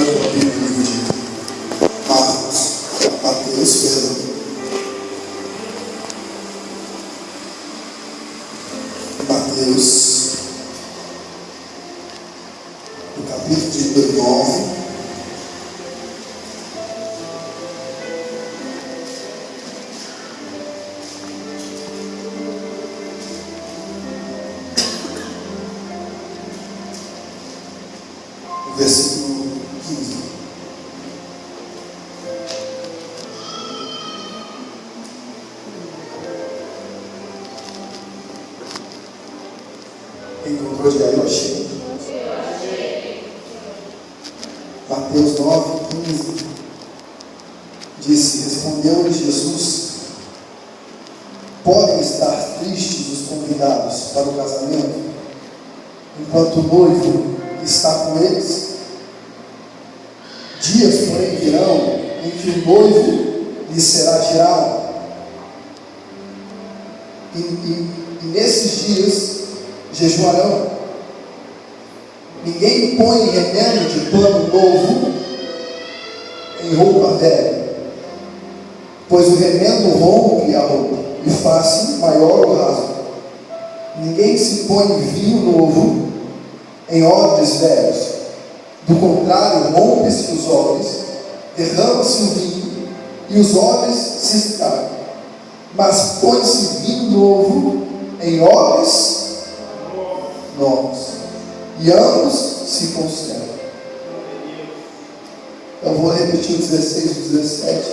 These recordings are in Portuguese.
eu abrir no livro de Mateus, perdão. Mateus, no capítulo de número 9. Versículo 15. Encontrou de aí? Eu achei. Mateus 9, 15. Disse: respondeu-lhe Jesus: podem estar tristes os convidados para o casamento, enquanto o noivo está com eles? Dias, porém, virão em que o noivo lhe será tirado, e nesses dias jejuarão. Ninguém põe remendo de pano novo em roupa velha, pois o remendo rompe a roupa e faz maior o rasgo. Ninguém se põe vinho novo em odres velhos. Do contrário, rompe-se os odres, derrama-se o vinho e os odres se estragam. Mas põe-se vinho novo em odres novos, e ambos se conservam. Eu vou repetir o 16 e o 17.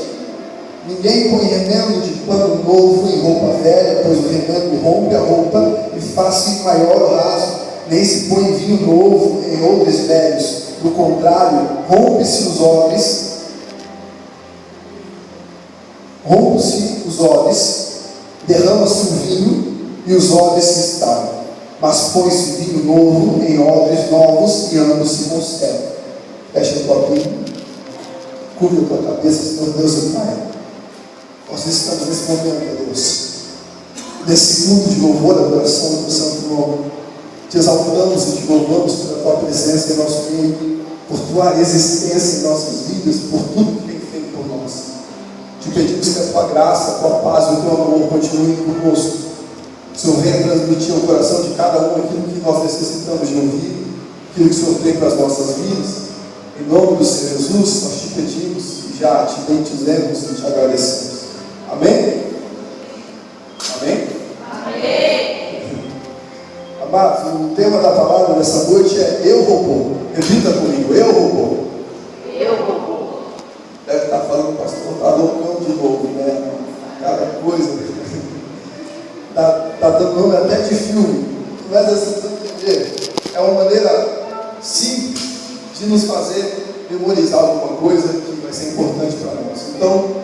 Ninguém põe remendo de pano novo em roupa velha, pois o remendo rompe a roupa e faz maior o rasgo. Nem se põe vinho novo em odres velhos. Do contrário, rompe-se os odres, derrama-se o vinho e os odres se estragam. Mas põe-se vinho novo em odres novos e ambos se conservam. Fecha a tua Bíblia, curva a tua cabeça, Senhor Deus e Pai. Nós estamos nesse momento, Deus, nesse culto de louvor, adoração do Santo Nome. Te exaltamos e te louvamos pela tua presença em nosso meio, por tua existência em nossas vidas, por tudo que tem feito por nós. Te pedimos que a tua graça, a tua paz e o teu amor continuem conosco. O Senhor venha transmitir ao coração de cada um aquilo que nós necessitamos de ouvir, aquilo que o Senhor tem para as nossas vidas. Em nome do Senhor Jesus, nós te pedimos e já te bendizemos e te agradecemos. Amém? Amém? Amados, o tema da palavra dessa noite é Eu Robô. Repita comigo: Eu Robô. Eu Robô. Deve estar falando, pastor, está loucão de novo, né? Cada coisa. Está dando nome até de filme. Mas assim, é uma maneira simples de nos fazer memorizar alguma coisa que vai ser importante para nós. Então,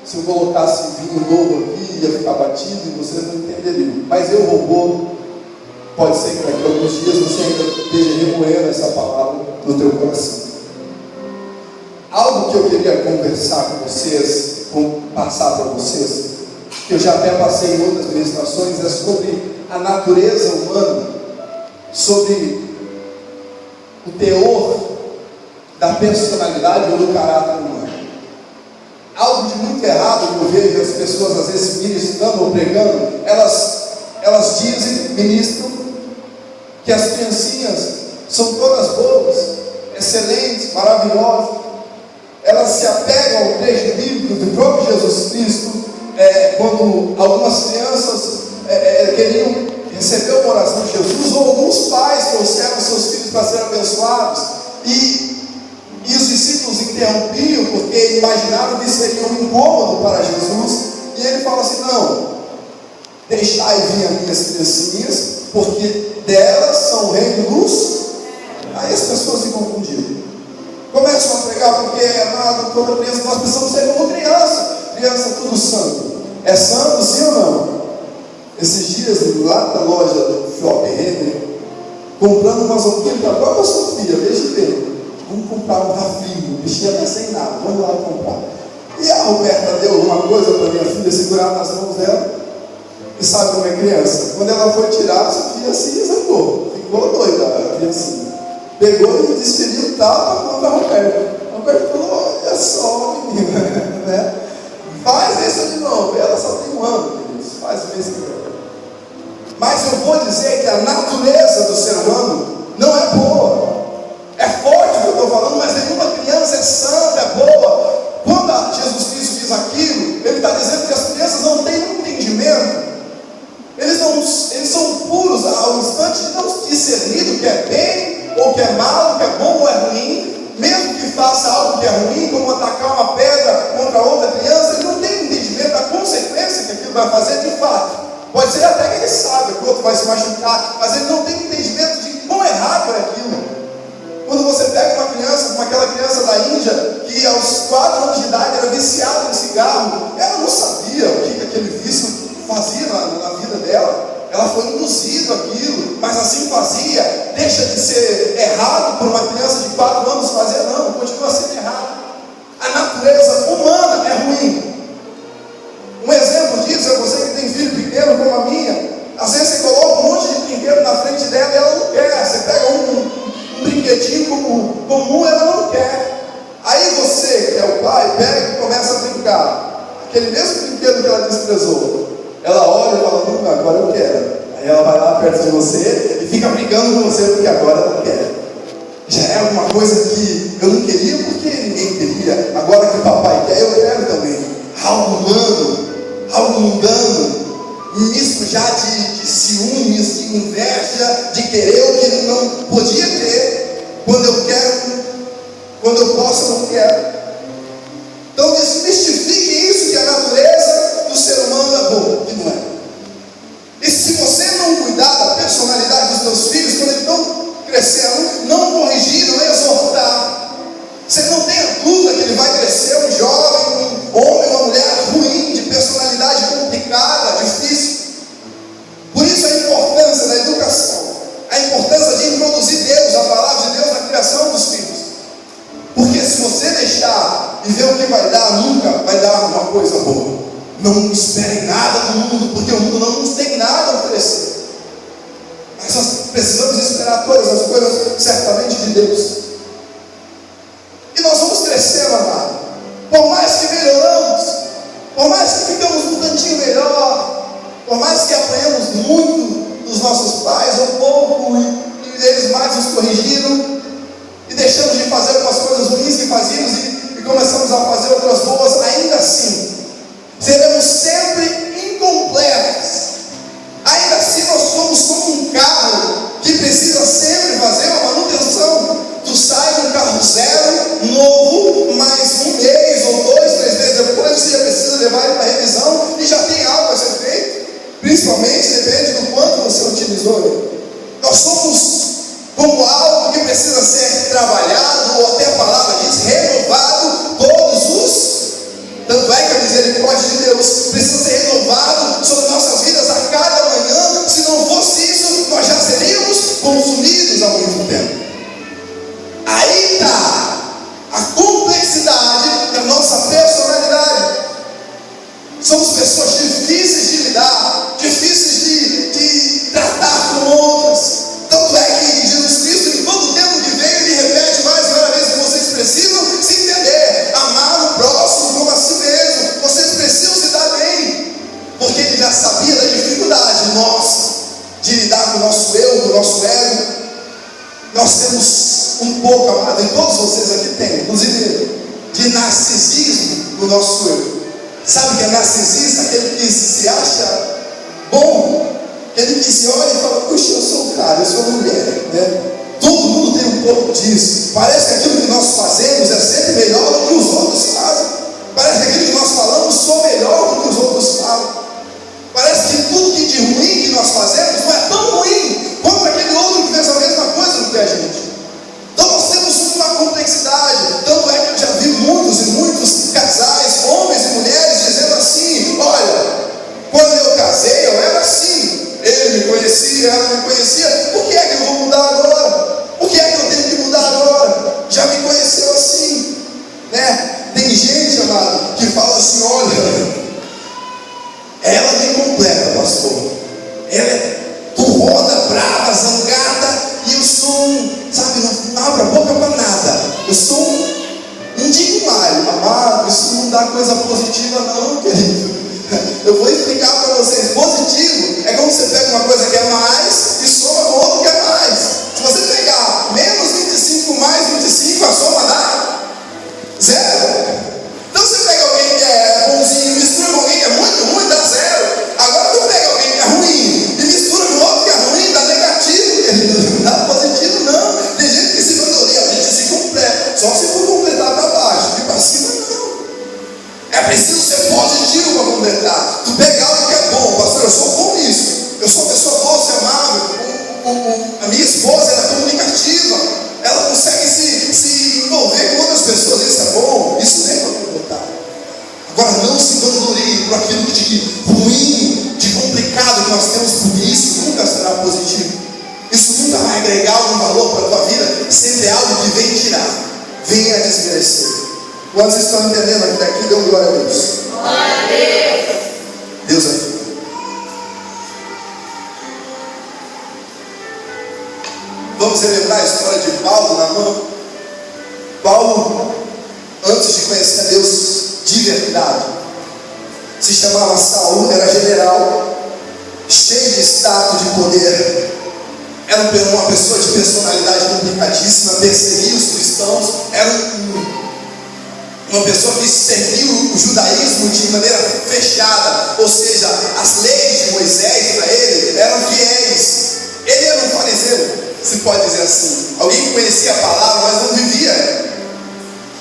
se eu colocasse vinho novo aqui, ia ficar batido e vocês não entenderiam. Mas Eu Robô, pode ser que daqui a alguns dias você ainda esteja remoendo essa palavra no teu coração. Algo que eu queria conversar com vocês, passar para vocês, que eu já até passei em outras ministrações, é sobre a natureza humana, sobre o teor da personalidade ou do caráter humano. Algo de muito errado que eu vejo as pessoas às vezes ministrando ou pregando, elas dizem, ministram, que as criancinhas são todas boas, excelentes, maravilosas. Elas se apegam ao trecho bíblico do próprio Jesus Cristo, quando algumas crianças queriam receber uma oração de Jesus, ou alguns pais trouxeram seus filhos para serem abençoados, e os discípulos interrompiam, porque imaginaram que seria um incômodo para Jesus, e ele fala assim: não, deixai vir as minhas criancinhas, porque delas são o reino dos... Aí as pessoas se confundiram, começam a pregar, porque, amado, toda criança, nós precisamos ser como criança. Criança tudo santo. É santo, sim ou não? Esses dias, lá na loja do Shopping Renner, comprando umas roupinhas para a própria Sofia, deixa eu ver. Vamos comprar um rafinho, o bichinho até sem nada, vamos lá comprar. E a Roberta deu alguma coisa para minha filha segurar nas mãos dela. E sabe como é criança? Quando ela foi tirar, a Sofia se zangou, ficou doida, a criancinha. pegou e desferiu o tapa contra Roberto. Roberto falou: olha só, menina, né? Faz isso de novo. Ela só tem um ano, queridos. Faz o mesmo. Mas eu vou dizer que a natureza do ser humano não é boa. É forte o que eu estou falando, mas nenhuma criança é santa, é boa. Quando Jesus Cristo diz aquilo, Ele está dizendo que as crianças não têm um entendimento. Eles são puros ao instante de não discernir o que é bem, ou o que é mal, o que é bom ou é ruim. Mesmo que faça algo que é ruim, como atacar uma pedra contra outra criança, ele não tem entendimento da consequência que aquilo vai fazer de fato. Pode ser até que ele saiba que o outro vai se machucar, mas ele não tem entendimento de quão errado é aquilo. Quando você pega uma criança, como aquela criança da Índia, que aos 4 anos de idade era viciada em cigarro, ela não sabia o que aquele vício fazia na vida dela. Ela foi induzida àquilo, mas assim fazia. Deixa de ser errado por uma criança de 4 anos fazer? Não, continua sendo errado. A natureza humana é ruim. Um exemplo disso é você que tem filho pequeno como a minha. Às vezes você coloca um monte de brinquedo na frente dela e ela não quer. Você pega um brinquedinho comum, ela não quer. Aí você, que é o pai, pega e começa a brincar. Aquele mesmo brinquedo que ela desprezou. Ela olha e fala: agora eu quero. Aí ela vai lá perto de você e fica brigando com você porque agora ela quer. Já é alguma coisa que eu não queria porque ninguém queria. Agora que o papai quer, eu quero também. Algo humano, algo mundano, misto já de ciúmes, de inveja, de querer o que não podia ter. Quando eu quero, quando eu posso, eu não quero. Então desmistifique isso, que a natureza do ser humano é boa, que não é. E se você não cuidar da personalidade dos seus filhos, quando eles estão crescendo, não corrigir, não exortar, você não tenha dúvida que ele vai crescer um jovem, um homem, uma mulher ruim, de personalidade complicada, difícil. Por isso a importância da educação, a importância de introduzir Deus, a palavra de Deus na criação dos filhos. Porque se você deixar e ver o que vai dar, nunca vai dar uma coisa boa. Não espere nada do mundo, porque o mundo não nos tem nada a oferecer. Mas nós precisamos esperar todas as coisas certamente de Deus. E nós vamos crescendo, amado. Por mais que melhoramos, por mais que ficamos um tantinho melhor, por mais que apanhamos muito dos nossos pais, um pouco, e eles mais nos corrigiram, e deixamos de fazer algumas coisas ruins que fazíamos e começamos a fazer outras boas, ainda assim seremos sempre incompletos. Ainda assim nós somos como um carro que precisa sempre fazer uma manutenção. Tu sai de um carro zero, novo, mas um mês ou 2, 3 meses depois você já precisa levar ele para revisão e já tem algo a ser feito. Principalmente depende do quanto você utilizou ele. Nós somos como algo que precisa ser trabalhado, ou até a palavra diz, renovado todos os. Tanto é que a misericórdia de Deus precisa ser renovado sobre nossas vidas a cada manhã. Se não fosse isso, nós já seríamos consumidos há muito tempo. Aí está a complexidade da nossa personalidade. Somos pessoas difíceis de lidar, difíceis de tratar com outras. Tanto é que Jesus Cristo, em todo o tempo que veio, ele repete mais uma vez que vocês precisam se entender, amar o próximo como a si mesmo. Vocês precisam se dar bem, porque ele já sabia da dificuldade nossa de lidar com o nosso eu, com o nosso ego. Nós temos um pouco, amado, e todos vocês aqui têm, inclusive, de narcisismo no nosso eu. Sabe o que é narcisista? Aquele que se acha bom, aquele que se olha e fala: puxa, eu sou o cara, eu sou a mulher, né? Todo mundo tem um pouco disso. Parece que aquilo que nós fazemos é sempre melhor do que os outros fazem. Parece que aquilo que nós falamos só melhor do que os outros falam. Parece que tudo que de ruim que nós fazemos não é tão ruim quanto aquele outro que fez a mesma coisa do que a gente. Então nós temos uma complexidade. Tanto é que eu já vi muitos e muitos casais, homens e mulheres, dizendo assim: olha, quando eu casei eu era assim. Ele me conhecia, ela me conhecia. Por que é que eu vou mudar agora? Por que é que eu tenho que mudar agora? Já me conheceu assim, né? Tem gente, amado, que fala assim: olha, ela me completa, pastor. Ela é tu roda, brava, zangada, e eu sou, sabe, não abro a boca para nada. Eu sou um dignário, amado. Isso não dá coisa positiva, não, querido. Eu vou explicar para vocês. Positivo é quando você pega uma coisa que é mais e soma com outra que é mais. Se você pegar menos 25 mais 25, a soma dá zero. Então você pega alguém que é bonzinho, mistura com alguém que é muito ruim, dá zero. Agora tu pega alguém que é ruim e mistura com outro que é ruim, dá negativo, querido. Não dá positivo, não. Tem gente que se vanagloria, a gente se completa. Só se for completar para baixo, e para cima não. É preciso ser positivo para completar. Tu pega algo que é bom, pastor, eu sou bom nisso. Eu sou uma pessoa doce, amável. A minha esposa, ela é comunicativa. Ela consegue se envolver com outras pessoas. Isso é bom. Isso é para completar. Agora não se vanglorie por aquilo de ruim, de complicado que nós temos, porque isso nunca será positivo. Isso nunca vai agregar algum valor para a tua vida. Sempre é algo que vem tirar, vem a desmerecer. Quantos estão entendendo aqui daqui? Deu glória a Deus. Glória a Deus. Deus ajuda. Vamos relembrar a história de Paulo na mão. Paulo, antes de conhecer a Deus de verdade, se chamava Saul, era general, cheio de status, de poder. Era uma pessoa de personalidade complicadíssima, perseguia os cristãos, era uma pessoa que serviu o judaísmo de maneira fechada, ou seja, as leis de Moisés para ele eram fiéis. Ele era um fariseu, se pode dizer assim, alguém que conhecia a palavra, mas não vivia.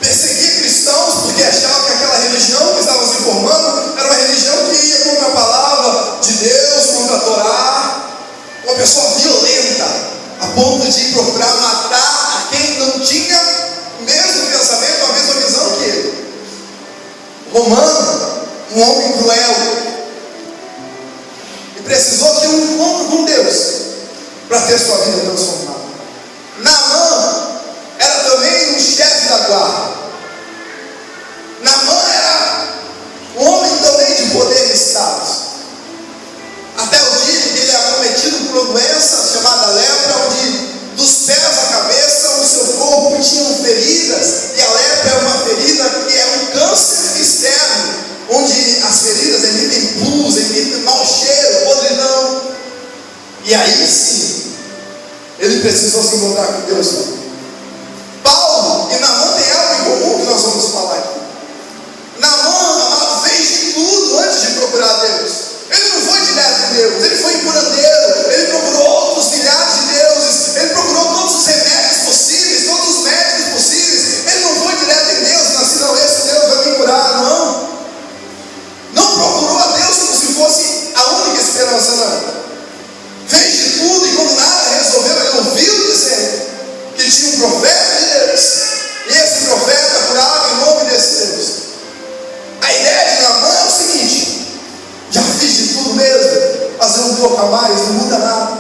Perseguia cristãos porque achava que aquela religião que estava se formando era uma religião que ia contra a palavra de Deus, contra a Torá. Uma pessoa violenta, a ponto de procurar matar a quem não tinha o mesmo pensamento, a mesma visão que ele. Romano, um homem cruel, e precisou de um encontro com Deus para ter sua vida transformada. Naamã era também um chefe da guarda. Naamã era um homem também de poder e status. Até o dia em que ele é acometido por uma doença chamada lepra, onde dos pés à cabeça o seu corpo tinha feridas, e a lepra é uma ferida que é um câncer externo, onde as feridas emitem pus, emitem mau cheiro, podridão. E aí sim, ele precisou se encontrar com Deus. Paulo e Naamã têm algo em comum que nós vamos falar aqui. Naamã, amado, fez de tudo antes de procurar Deus. Ele não foi direto em Deus, ele foi em curandeiro, ele procurou outros milhares de deuses, ele procurou todos os remédios possíveis, todos os médicos possíveis. Ele não foi direto em Deus, assim, não, esse Deus vai me curar, não. Não procurou a Deus como se fosse a única esperança, não. Fez de tudo e quando nada resolveu, ele ouviu dizer que tinha um profeta de Deus, e esse profeta curava em nome desse Deus. A ideia de Naamã é o seguinte: já fiz de tudo mesmo, fazer um pouco a mais, não muda nada.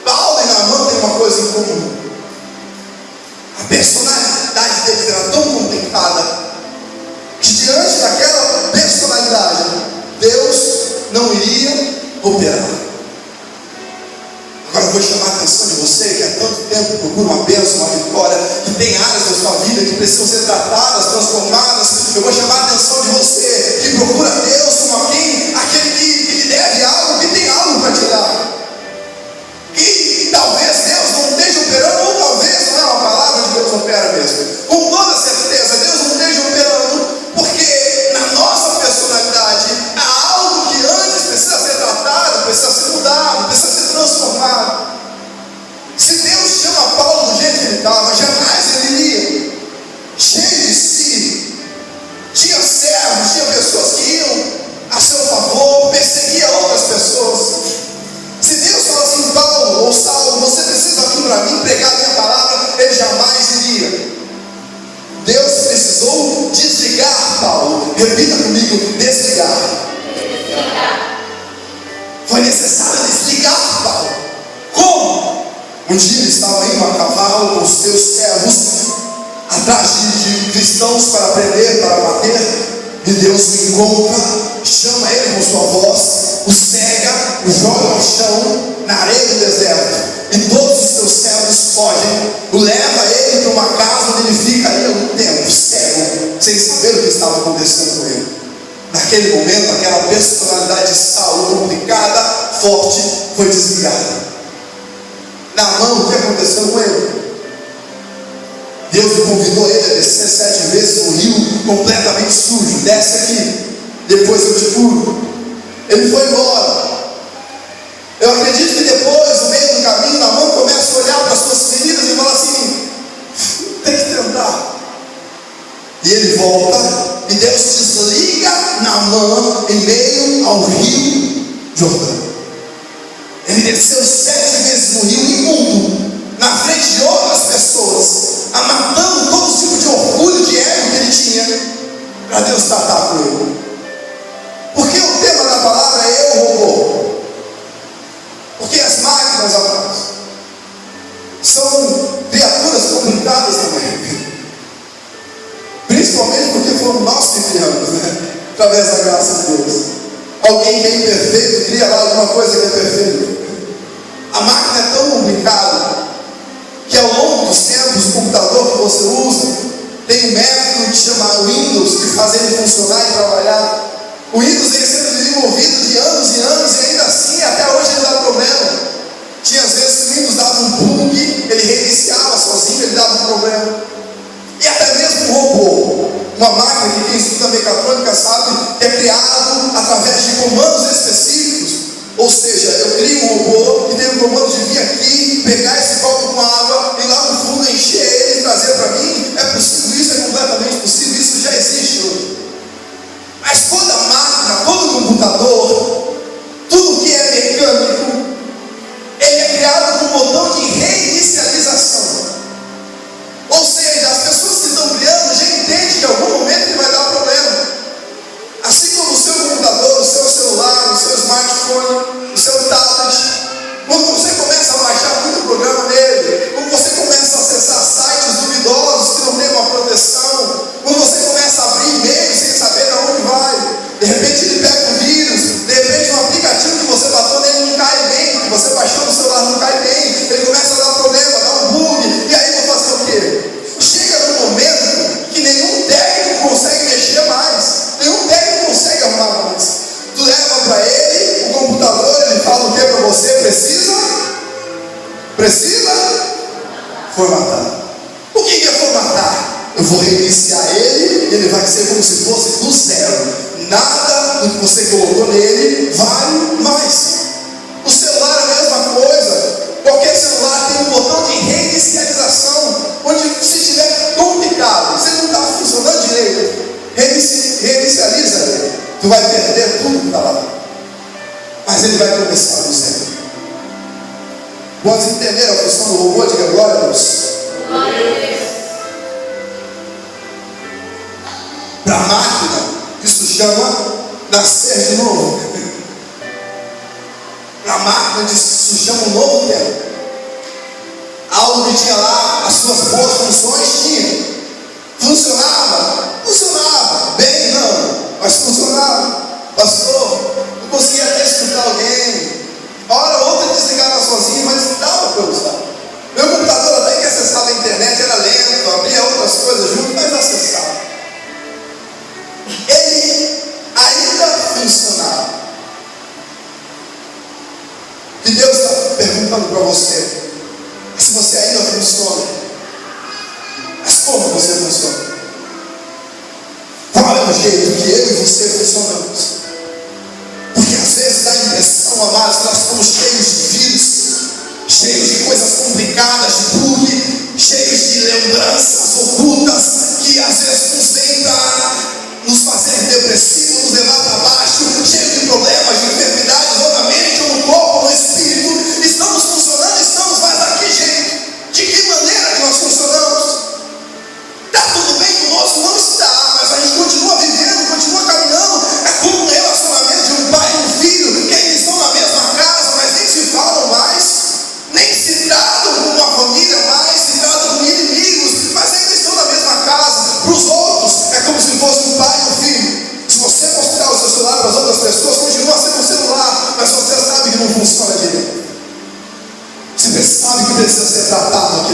Paulo e Naamã têm uma coisa em comum: a personalidade deles era tão complicada que diante daquela personalidade Deus não iria operar. Agora eu vou chamar a atenção de você que há tanto tempo procura uma bênção, uma vitória, que tem áreas da sua vida que precisam ser tratadas, transformadas. Eu vou chamar a atenção de você que procura Deus como aquele que lhe deve algo, que tem algo para te dar. E talvez Deus não esteja operando, ou talvez não é uma palavra de Deus opera mesmo. Com toda certeza, Deus não esteja operando, porque na nossa personalidade há algo que antes precisa ser tratado, precisa ser mudado, precisa ser transformado. Se Deus chama Paulo do jeito que ele estava, jamais ele iria, cheio de si. Tinha servos, tinha pessoas que iam a seu favor, perseguia outras pessoas. Se Deus fala assim: Paulo ou Saulo, você precisa vir para mim pregar a minha palavra, ele jamais iria. Deus precisou desligar Paulo. Repita comigo: desligar. Foi necessário desligar Paulo. Como? Um dia ele estava indo a cavalo com os seus servos atrás de cristãos para prender, para bater. E Deus o encontra, chama ele com sua voz, o cega, o joga ao chão, na areia do deserto. E todos os seus servos fogem, leva ele para uma casa onde ele fica ali algum tempo, cego, sem saber o que estava acontecendo com ele. Naquele momento, aquela personalidade de Saulo, complicada, forte, foi desligada. Naamã, o que aconteceu com ele? Deus convidou ele a descer 7 vezes no rio, completamente sujo. Desce aqui, depois eu te curo. Ele foi embora. Eu acredito que depois, no meio do caminho, Naamã começa a olhar para as suas feridas e fala assim: tem que tentar. E ele volta, e Deus desliga Naamã em meio ao rio Jordão. Ele desceu 7 vezes no rio imundo, na frente de outras pessoas, matando todo tipo de orgulho, de ego que ele tinha, para Deus tratar com ele. Porque o tema da palavra é eu, robô. Porque as máquinas, amados, são criaturas complicadas também. Principalmente porque foram nós que criamos, através da graça de Deus. Alguém que é imperfeito cria lá alguma coisa que é perfeita. A máquina é tão complicada que ao longo dos tempos, o computador que você usa tem um método que chama Windows, que faz ele funcionar e trabalhar. O Windows vem sendo desenvolvido de anos e anos, e ainda assim até hoje ele dá problema. Tinha às vezes que o Windows dava um bug, ele reiniciava sozinho, ele dava um problema. E até mesmo um robô, uma máquina que quem estuda mecatrônica sabe que é criado através de comandos específicos. Ou seja, eu crio um robô que tem o comando de vir aqui, pegar esse copo com água, ir lá no fundo, encher ele e trazer para mim. É possível, isso é completamente possível, isso já existe hoje. Mas toda máquina, todo computador, tudo que é mecânico, ele é criado com um botão de reinicialização. Ou seja, as pessoas que estão criando já entendem que em algum momento ele vai dar problema. Assim como o seu computador, o seu celular, o seu smartphone, o seu tablet, quando você começa a baixar muito programa nele, quando você começa a acessar sites duvidosos que não tem uma proteção, quando você começa a abrir e-mail sem saber aonde vai, de repente ele pega um vírus, de repente um aplicativo que você baixou nele não cai bem, que você baixou no celular não cai bem, ele começa a dar problema, dá um bug, e aí vou fazer o quê? Chega num momento que nenhum técnico consegue mexer mais, nenhum técnico consegue arrumar mais. Tu leva para ele o computador, ele fala o que para você? Precisa formatar. O que é formatar? Eu vou reiniciar ele e ele vai ser como se fosse do zero. Nada do que você colocou nele vale mais. O celular é a mesma coisa. Qualquer celular tem um botão de reinicialização, onde se estiver complicado, se não está funcionando direito, reinicializa ele. Tu vai perder tudo que está lá. Mas ele vai começar do zero. Vamos entender a função do robô? Diga glória a Deus. Para a máquina, isso chama nascer de novo. Para a máquina, isso chama um novo tempo. Algo que tinha lá as suas boas funções, tinha. Funcionava. Bem, não, mas funcionava. Pastor, eu conseguia até escutar alguém. A hora ou outra desligava sozinho, mas não dava para eu usar. Meu computador até que acessava a internet era lento, abria outras coisas junto, mas acessava. Ele ainda funcionava. E Deus está perguntando para você: se você ainda funciona, mas como você funciona? Qual é o jeito que eu e você funcionamos? Porque às vezes dá a impressão, amados, que nós estamos cheios de vírus, cheios de coisas complicadas, de bug, cheios de lembranças ocultas, que às vezes nos vêm para nos fazer depressivos, nos levar para baixo, cheios de problemas, de enfermidades, ou na mente, ou no corpo, ou no espírito. Estamos funcionando, mas daquele jeito. De que maneira que nós funcionamos? Está tudo bem conosco? Não está, mas a gente continua vivendo, continua caminhando. É como um relacionamento de um pai e um filho, que ainda estão na mesma casa, mas nem se falam mais, nem se tratam como uma família mais, se tratam como inimigos, mas ainda estão na mesma casa. Para os outros, é como se fosse um pai e um filho. Se você mostrar o seu celular para as outras pessoas, continua sendo um celular, mas você sabe que não funciona direito. Você sabe que precisa ser tratado aqui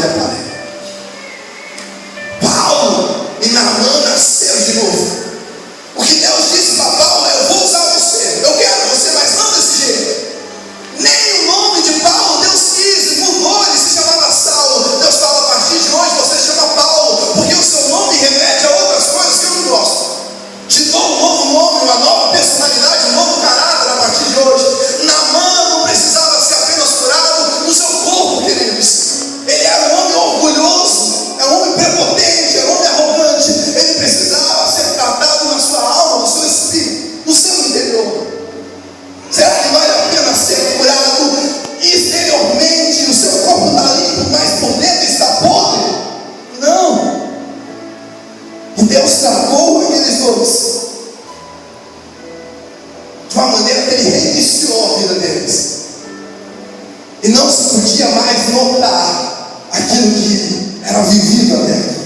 E não se podia mais notar aquilo que era vivido até aqui.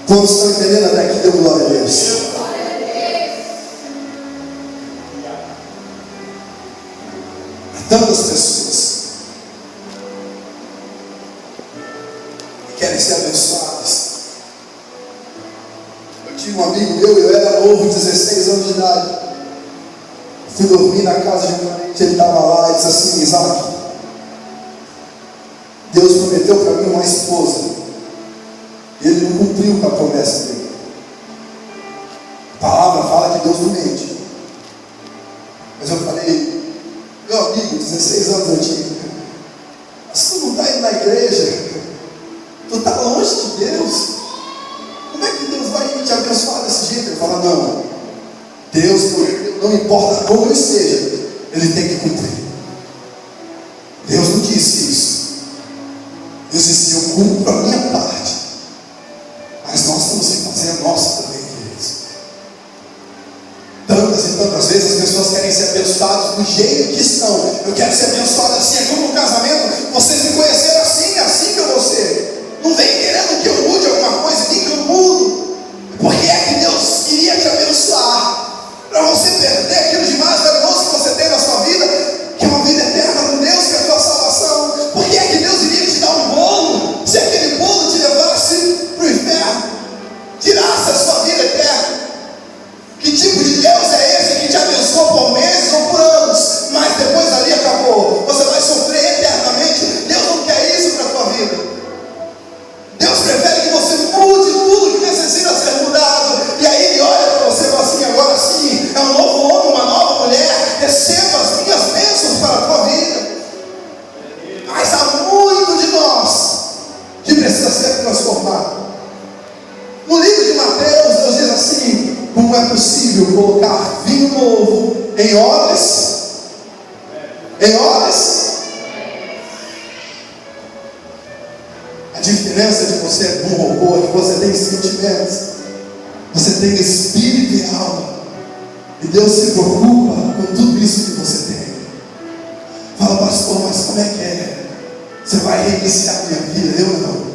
Todos estão entendendo até aqui? Deu glória a Deus. Há tantas pessoas que querem ser abençoadas. Eu tinha um amigo meu, eu era novo, 16 anos de idade. Fui dormir na casa de um parente, ele estava lá e disse assim: Isaac, Deus prometeu para mim uma esposa. E ele não cumpriu com a promessa dele. A palavra fala que Deus não mente. Mas eu falei: meu amigo, 16 anos eu tinha, mas tu não está indo na igreja, tu está longe de Deus, como é que Deus vai te abençoar desse jeito? Ele fala: não, Deus, não importa como eu esteja, Ele tem que cumprir. Deus não disse isso. Deus disse: eu cumpro a minha parte, mas nós temos que fazer a nossa também, queridos. Tantas e tantas vezes as pessoas querem ser abençoadas do jeito que estão. Eu quero ser abençoado assim. É como no casamento, vocês me conheceram assim, assim que eu vou ser. Não vem querendo que eu mude alguma coisa, nem que eu mudo. Porque é que Deus queria te abençoar, para você perder aquilo de mais valioso que você tem na sua vida, que é uma vida eterna com Deus, que é a tua salvação. Por que é que Deus iria te dar um bolo, se aquele bolo te levasse para o inferno, tirasse a sua vida eterna? Que tipo de Deus é esse que te abençoa por meses ou por anos, mas depois ali acabou? Você vai sofrer eternamente. Deus não quer isso para a tua vida. Deus prefere que você mude tudo que necessita ser mudado. E aí Ele olha para você e fala assim: agora sim, é um novo homem, uma nova mulher, receba as minhas bênçãos para a tua vida. Mas há muito de nós que precisa ser transformado. No livro de Mateus, Deus diz assim: como é possível colocar vinho novo em odres? Em odres? A diferença de você é um robô é que você tem sentimentos, você tem espírito e alma, e Deus se preocupa com tudo isso que você tem. Fala: pastor, mas como é que é? Você vai reiniciar a minha vida? Eu não.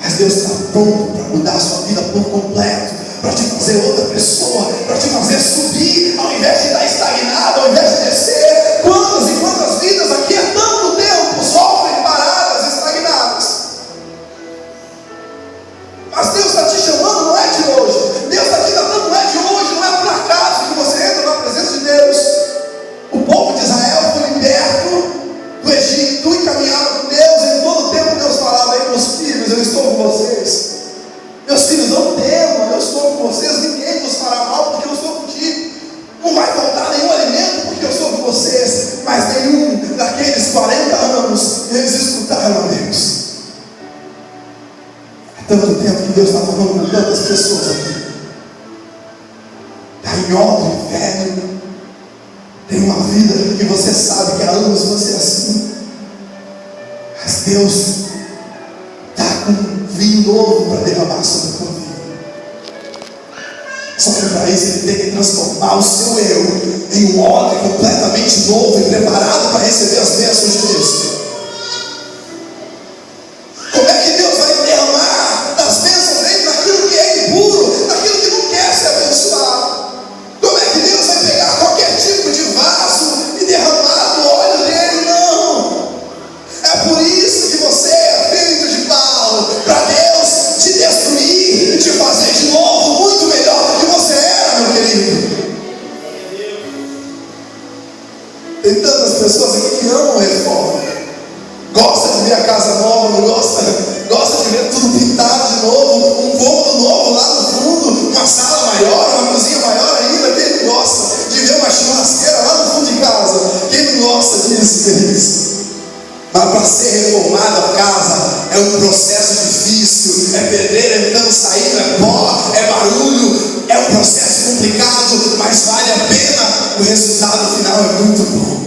Mas Deus está pronto para mudar a sua vida por completo, para te fazer outra pessoa, para te fazer subir, ao invés de estar estagnado, ao invés de descer. Quantas e quantas vidas aqui há tanto tempo sofrem paradas, estagnadas. Mas Deus está te chamando, não é de hoje. Deus está te tratando, não é de hoje, não é por acaso que você entra na presença de Deus. O povo de Israel foi liberto do Egito e caminhava com Deus. Em todo o tempo Deus falava: aí, meus filhos, eu estou com vocês. Meus filhos, não temam, eu estou com vocês. Ninguém vos fará mal, porque eu estou contigo. Não vai faltar nenhum alimento, porque eu estou com vocês. Mas nenhum daqueles 40 anos eles escutaram a Deus. Há tanto tempo que Deus está falando com tantas pessoas aqui. Está em ordem, velho. Tem uma vida que você sabe que há anos você é assim. Mas Deus está com um vinho novo para derramar sobre a tua vida. Só que para isso Ele tem que transformar o seu eu em um odre completamente novo e preparado para receber as bênçãos de Deus. Como é que Deus vai derramar das bênçãos dele naquilo que é impuro, naquilo que não quer ser abençoado? Como é que Deus vai pegar qualquer tipo de vaso e derramar do óleo dele? Não! É por isso que você é feito de barro, para Deus te destruir e te fazer de novo muito melhor do que você era, meu querido. Tem tantas pessoas aqui que amam reforma, gosta de ver a casa nova, não gosta de ver tudo pintado de novo, um cômodo novo lá no fundo, uma sala maior, uma cozinha maior ainda. Quem não gosta de ver uma churrasqueira lá no fundo de casa? Quem não gosta disso, queridos? Mas para ser reformada a casa é um processo difícil, é pedreira entrando, saindo, é pó, é barulho, é um processo complicado, mas vale a pena. O resultado final é muito bom.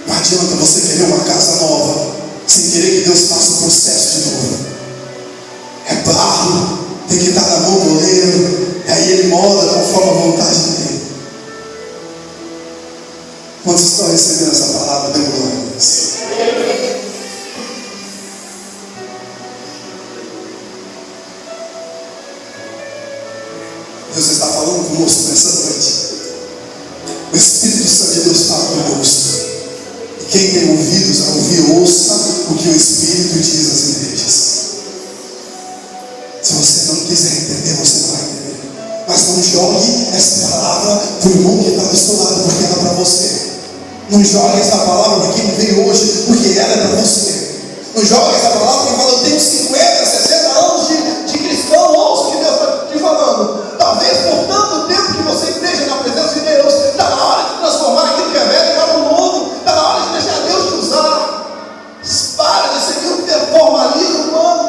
Não adianta você querer uma casa nova sem querer que Deus faça o processo de novo. É barro, tem que estar na mão do oleiro, e aí Ele molda conforme a vontade dele. Quantos estão recebendo essa palavra? Dê glória a Deus. Deus está falando conosco nessa noite. O Espírito Santo de Deus fala conosco. E quem tem ouvidos a ouvir, ouça o que o Espírito diz às igrejas. Se você não quiser entender, você não vai entender. Mas não jogue essa palavra para o irmão que está do seu lado, porque ela é para você. Não jogue essa palavra para quem veio hoje, porque ela é para você. Não jogue essa palavra para quem fala, eu tenho 50, 60 anos de cristão, ouça o que Deus está te falando. Talvez por tanto tempo que você esteja na presença de Deus, está na hora de transformar aquilo que é velho em algo novo, está na hora de deixar Deus te usar. Para de seguir o formalismo humano.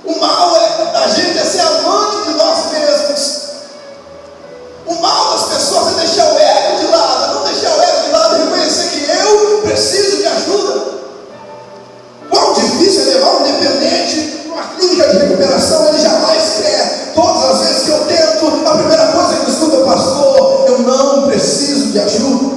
O mal da gente é ser amante de nós mesmos. O mal das pessoas é deixar o ego de lado, não deixar o ego de lado e reconhecer que eu preciso de ajuda. Quão difícil é levar um dependente numa clínica de recuperação, ele jamais quer. Todas as vezes que eu tento, a primeira coisa que eu escuto é, pastor, eu não preciso de ajuda.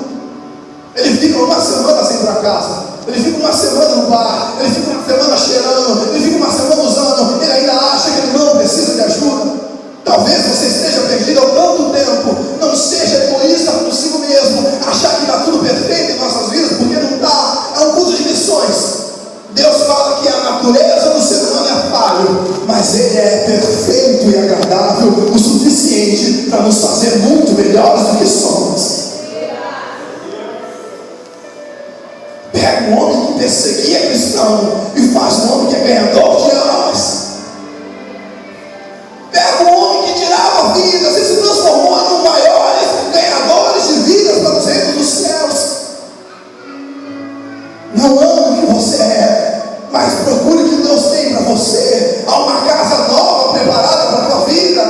Ele fica uma semana sem ir para casa, ele fica uma semana no bar, ele fica uma semana cheirando, ele fica uma semana usando, ele ainda acha que ele não precisa de ajuda. Talvez você esteja perdido há tanto tempo. Não seja egoísta consigo mesmo, achar que está tudo perfeito em nossas vidas, porque não está. É um culto de missões. Deus fala que a natureza do ser humano é falho, mas Ele é perfeito e agradável o suficiente para nos fazer muito melhores do que somos. Pega um homem que perseguia cristão e faz um homem que é ganhador de almas. Pega um homem que tirava vidas e se transformou em um maiores ganhadores de vidas para os reinos dos céus. Não ame o que você é, mas procure o que Deus tem para você. Há uma casa nova preparada para a tua vida.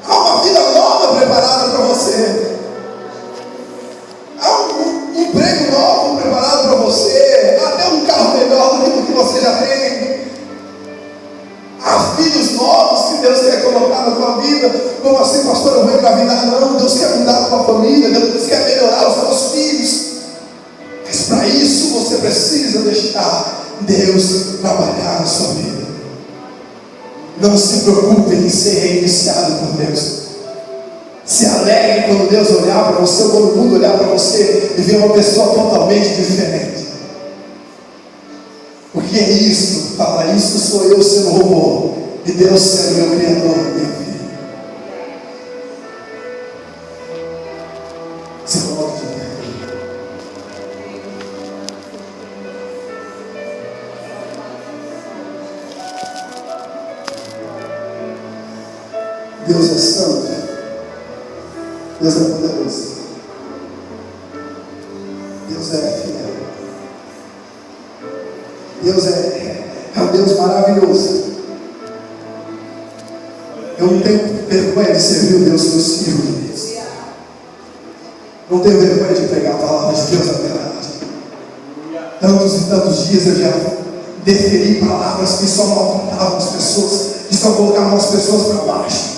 Há uma vida nova preparada para você. Há um emprego novo preparado para você. Há até um carro melhor do que você já tem. Há filhos novos que Deus quer colocar na tua vida. Como assim, pastor, eu vou engravidar? Não, Deus quer mudar a tua família, Deus quer melhorar os teus filhos. Mas para isso você precisa deixar Deus trabalhar na sua vida. Não se preocupe em ser reiniciado por Deus. Se alegre quando Deus olhar para você, quando o mundo olhar para você e ver uma pessoa totalmente diferente. Porque é isso, fala, isso sou eu sendo robô e Deus sendo meu Criador na minha vida. Se coloque de pé. Deus é santo, Deus é poderoso, Deus é fiel, Deus é um Deus maravilhoso. Eu não tenho vergonha de servir o Deus que eu sirvo, queridos. Não tenho vergonha de pregar a palavra de Deus, a verdade. Tantos e tantos dias eu já deferi palavras que só maltratavam as pessoas, que só colocavam as pessoas para baixo.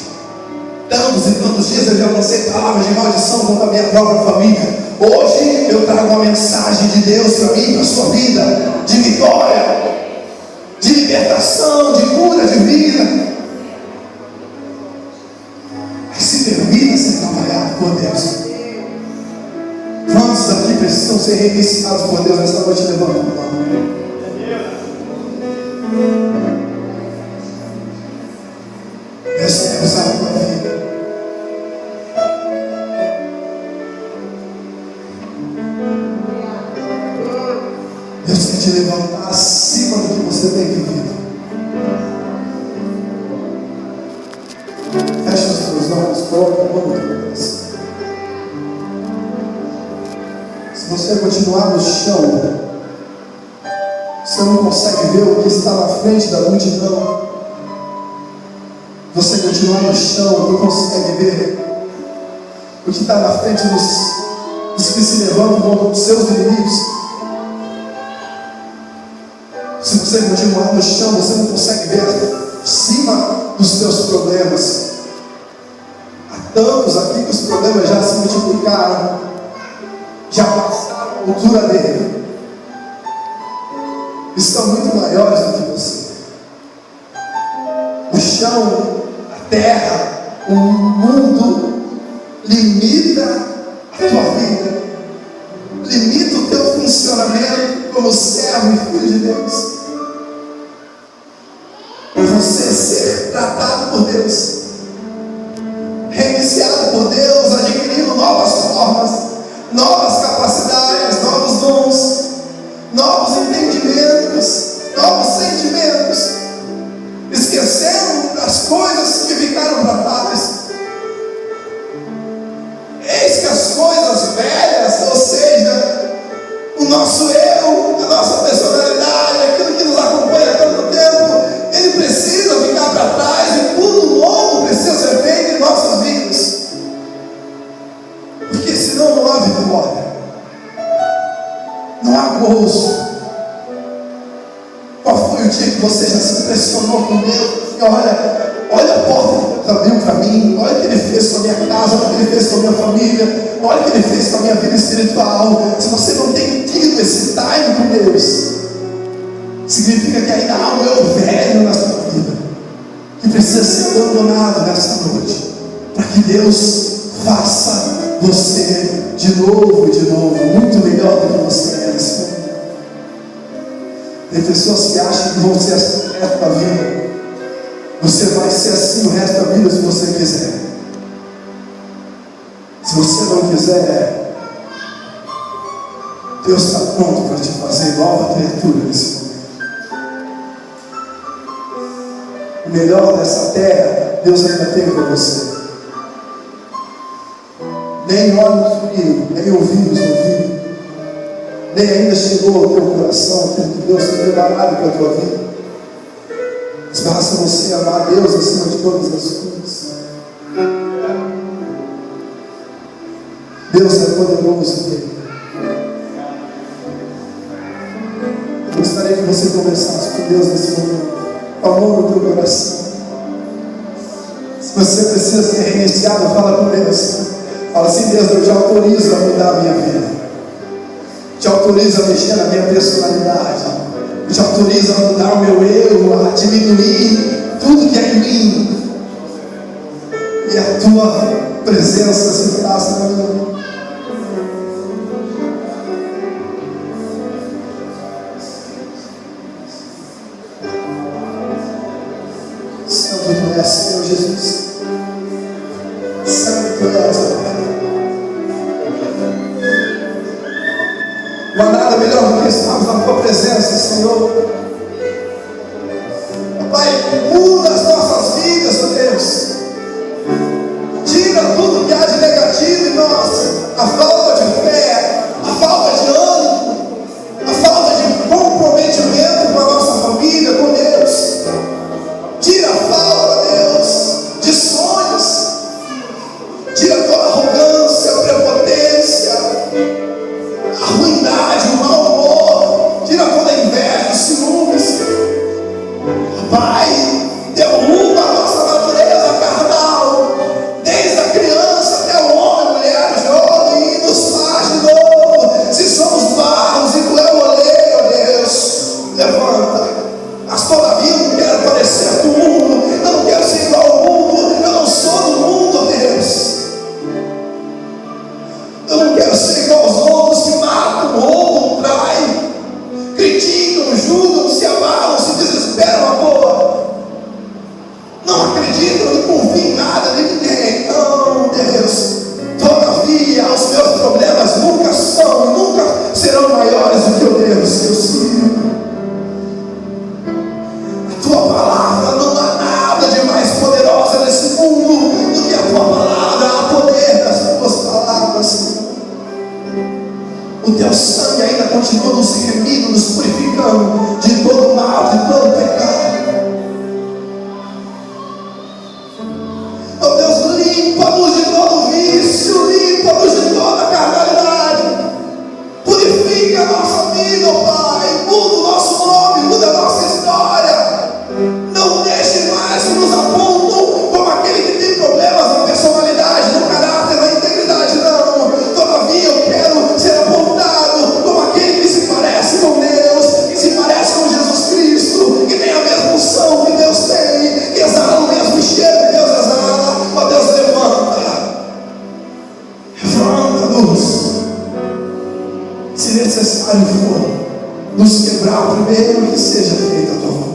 Tantos e tantos dias eu já lancei palavras de maldição contra a minha própria família. Hoje eu trago uma mensagem de Deus para mim, para a sua vida, de vitória, de libertação, de cura, de vida. Mas se permita ser trabalhado por Deus. Quantos aqui precisam ser reiniciados por Deus nessa noite? Levanta a mão. Deus quer usar a tua vida. Deus quer te levantar acima do que você tem vivido. Fecha os teus olhos, coloca a mão no teu coração. Se você continuar no chão, você não consegue ver o que está na frente da multidão. Você continuar no chão, não consegue ver o que está na frente dos que se levantam contra os seus inimigos. Se você continuar no chão, você não consegue ver acima dos teus problemas. A tantos aqui que os problemas já se multiplicaram, já passaram a altura dele, estão muito maiores do que você. O chão, a terra, o mundo limita a tua vida, limita o teu funcionamento como servo e filho de Deus. Para você ser tratado por Deus, reiniciado por Deus, adquirindo novas formas, novas capacidades, novos dons, novos entendimentos, novos sentimentos, esquecendo das coisas que ficaram para trás. Eis que as coisas velhas, ou seja, o nosso eu, a nossa personalidade, aquilo que nos acompanha há tanto tempo, ele precisa ficar para trás e tudo novo precisa ser feito em nossas vidas. Porque senão não há vitória, não há gozo. Qual foi o dia que você já se impressionou com Deus? E olha a porta que abriu para mim, olha o que Ele fez com a minha casa, olha o que Ele fez com a minha família, olha o que Ele fez com a minha vida espiritual. Se você não tem tido esse time com Deus, significa que ainda há um eu velho na sua vida, que precisa ser abandonado nessa noite, para que Deus faça você de novo e de novo, muito melhor do que você é nesse momento. Tem pessoas que acham que vão ser assim o resto da vida. Você vai ser assim o resto da vida se você quiser. Se você não quiser, Deus está pronto para te fazer nova criatura nesse momento. O melhor dessa terra, Deus ainda tem para você. Nem olhos viram, nem ouvidos ouviram, nem ainda chegou ao teu coração aquilo que Deus tem preparado para a tua vida. Mas basta você amar Deus acima de todas as coisas. Deus é poderoso nele. Eu gostaria que você conversasse com Deus nesse momento, com amor no teu coração. Se você precisa ser reiniciado, fala com Deus. Fala assim: Deus, eu te autorizo a mudar a minha vida, te autorizo a mexer na minha personalidade, eu te autorizo a mudar o meu eu, a diminuir tudo que é em mim, e a tua presença se faça na minha vida. Santo tu és, Senhor Jesus. Santo tu és, Pai. Não há nada melhor do que estarmos na tua presença, Senhor. Pai, muda as nossas vidas, ó Deus. Tira tudo que há de negativo em nós. A falta de fé, a falta de ânimo, a falta de comprometimento com a nossa família, com Deus. Tira a falta, Deus, de sonhos. Tira toda a arrogância, a prepotência, a ruindade, o mau humor. Tira toda a inveja, os ciúmes. Pai, derruba a nossa natureza carnal, desde a criança até o homem, mulher, jovem, e nos faz de novo. Se somos barros e tu é o oleiro, ó Deus, levanta. Mas todavia eu não quero parecer do mundo, eu não quero ser igual ao mundo, eu não sou do mundo, ó Deus. Eu não quero ser igual aos outros que matam, roubam, traem, criticam, julgam, se abalam, se desesperam à toa. Não acreditam e confiam em nada de ninguém. Não, Deus. Todavia, os meus problemas nunca são e nunca serão maiores do que o Deus que eu sirvo. A tua palavra, não há nada de mais poderosa nesse mundo do que a tua palavra. Há poder nas tuas palavras, Senhor. O teu sangue ainda continua nos remindo, nos purificando de todo mal, de todo pecado. Oh Deus, limpa-nos de todo vício, limpa-nos de toda carnalidade. Purifica a nossa vida, oh Pai. Muda o nosso nome, muda a nossa história. Não deixe mais que nos apontam como aquele que tem problemas na personalidade. se necessário for, nos quebrar primeiro, que seja feita a tua vontade.